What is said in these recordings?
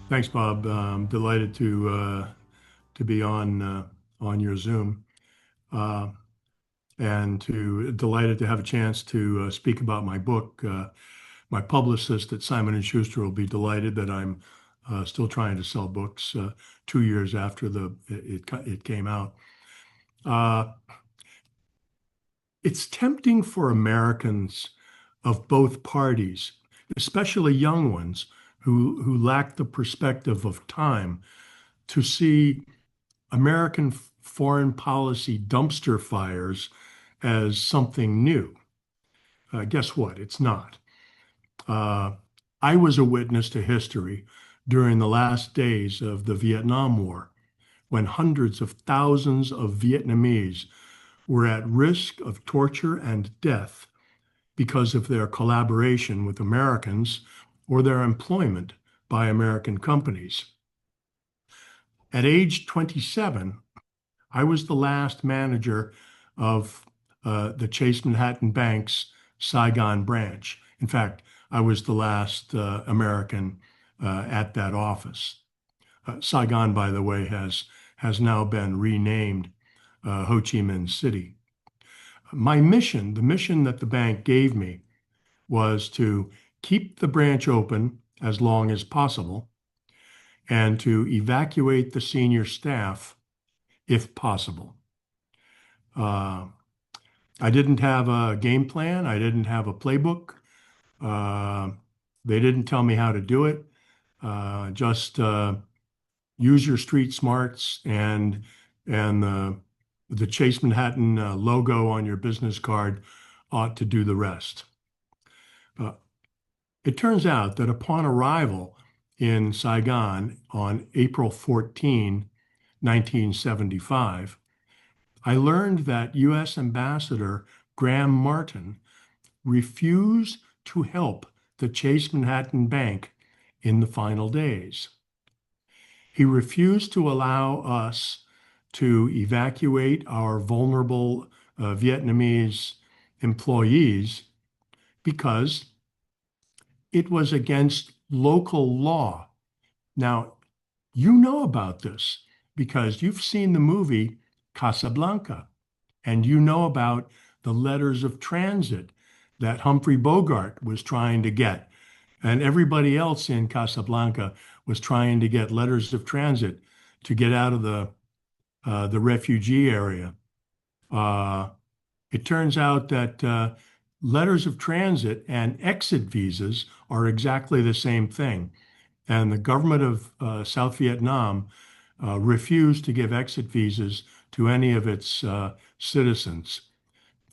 Thanks, Bob. Delighted to be on your Zoom, uh, and to delighted to have a chance to speak about my book. My publicist at Simon and Schuster will be delighted that I'm still trying to sell books 2 years after it came out. Uh, it's tempting for Americans of both parties, especially young ones who lack the perspective of time, to see American foreign policy dumpster fires as something new. Guess what? It's not. Uh, I was a witness to history during the last days of the Vietnam War, when hundreds of thousands of Vietnamese were at risk of torture and death because of their collaboration with Americans or their employment by American companies. At age 27, I was the last manager of the Chase Manhattan Bank's Saigon branch. In fact, I was the last American at that office. Saigon, by the way, has now been renamed Ho Chi Minh City. My mission, the mission that the bank gave me, was to keep the branch open as long as possible and to evacuate the senior staff if possible. Uh, I didn't have a game plan. I didn't have a playbook. Uh, they didn't tell me how to do it. Just use your street smarts and the Chase Manhattan logo on your business card ought to do the rest. Uh, it turns out that upon arrival in Saigon on April 14, 1975, I learned that U.S. Ambassador Graham Martin refused to help the Chase Manhattan Bank in the final days. He refused to allow us to evacuate our vulnerable Vietnamese employees because it was against local law. Now, you know about this because you've seen the movie Casablanca, and you know about the letters of transit that Humphrey Bogart was trying to get. And everybody else in Casablanca was trying to get letters of transit to get out of the refugee area. Uh, it turns out that letters of transit and exit visas are exactly the same thing. And the government of South Vietnam refused to give exit visas to any of its citizens.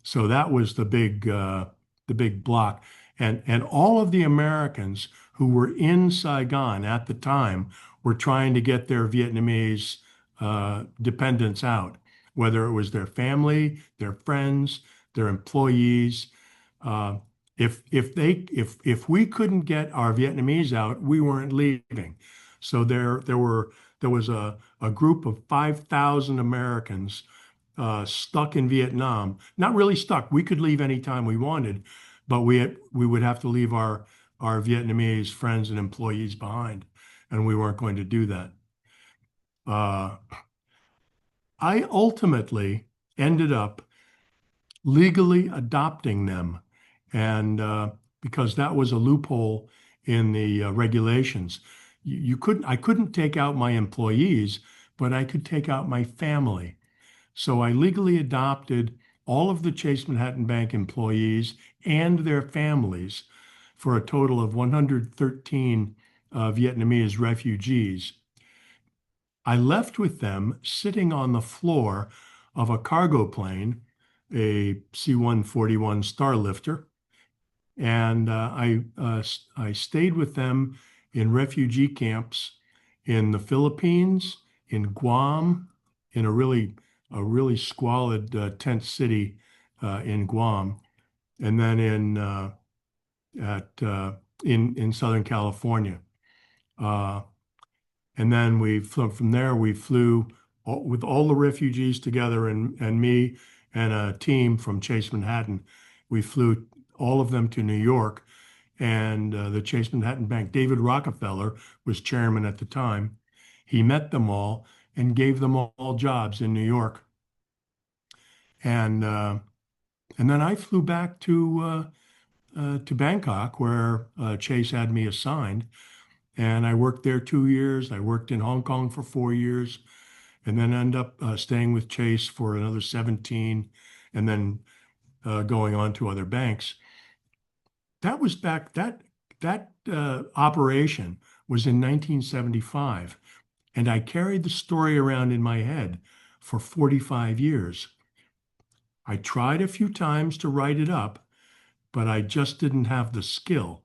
So that was the big block. And all of the Americans who were in Saigon at the time were trying to get their Vietnamese dependents out, whether it was their family, their friends, their employees. Uh, if we couldn't get our Vietnamese out, we weren't leaving. So there was a group of 5,000 Americans stuck in Vietnam. Not really stuck. We could leave anytime we wanted, but we would have to leave our Vietnamese friends and employees behind, and we weren't going to do that. Uh, I ultimately ended up legally adopting them, and because that was a loophole in the regulations, I couldn't take out my employees, but I could take out my family. So I legally adopted all of the Chase Manhattan Bank employees and their families for a total of 113 Vietnamese refugees. I left with them sitting on the floor of a cargo plane, a C-141 Starlifter, and I stayed with them in refugee camps in the Philippines, in Guam, in a really squalid tent city in Guam, and then at in Southern California. Uh, and then from there we flew with all the refugees together and me and a team from Chase Manhattan. We flew all of them to New York and the Chase Manhattan Bank. David Rockefeller was chairman at the time. He met them all and gave them all jobs in New York. And then I flew back to Bangkok, where Chase had me assigned, and I worked there 2 years. I worked in Hong Kong for 4 years, and then end up staying with Chase for another 17, and then going on to other banks. That was back that operation was in 1975, and I carried the story around in my head for 45 years. I tried a few times to write it up, but I just didn't have the skill.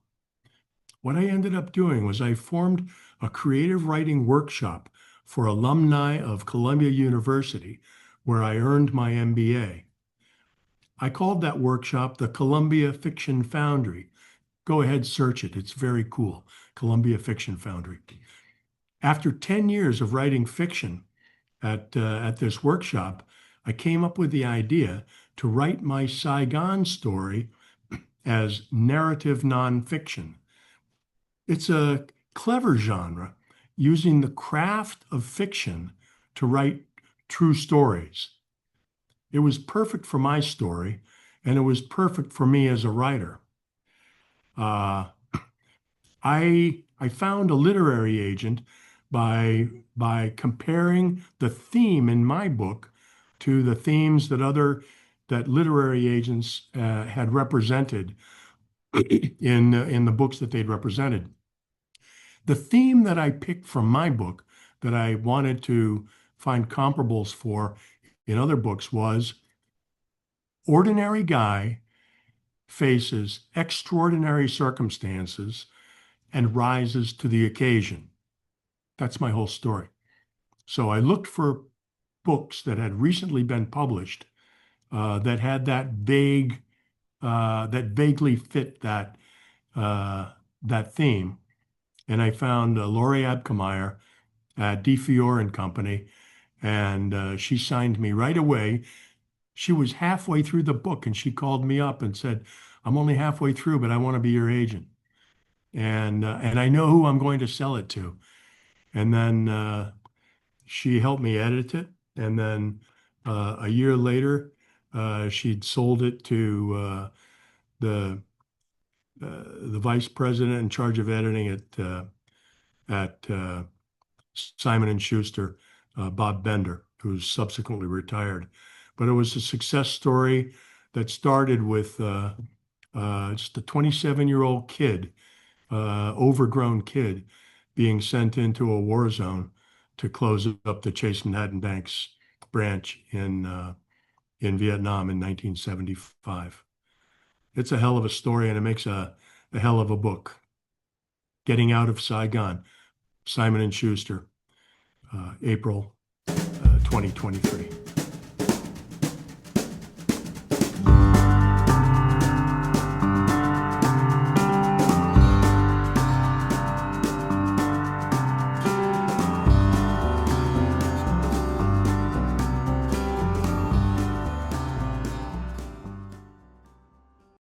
What I ended up doing was I formed a creative writing workshop for alumni of Columbia University, where I earned my MBA. I called that workshop the Columbia Fiction Foundry. Go ahead, search it. It's very cool. Columbia Fiction Foundry. After 10 years of writing fiction at this workshop, I came up with the idea to write my Saigon story as narrative nonfiction. It's a clever genre using the craft of fiction to write true stories. It was perfect for my story, and it was perfect for me as a writer. Uh, I found a literary agent by comparing the theme in my book to the themes that literary agents had represented in the books that they'd represented. The theme that I picked from my book that I wanted to find comparables for in other books was ordinary guy faces extraordinary circumstances and rises to the occasion. That's my whole story. So I looked for books that had recently been published that had that vaguely fit that theme. And I found Laurie Abkemeyer at D. Fiore and Company, and she signed me right away. She was halfway through the book, and she called me up and said, "I'm only halfway through, but I want to be your agent, and I know who I'm going to sell it to." And then she helped me edit it, and then a year later, she'd sold it to the vice president in charge of editing at Simon and Schuster, Bob Bender, who's subsequently retired. But it was a success story that started with just a 27-year-old kid, overgrown kid, being sent into a war zone to close up the Chase Manhattan Bank's branch in Vietnam in 1975. It's a hell of a story, and it makes a hell of a book. Getting Out of Saigon, Simon and Schuster, April 2023.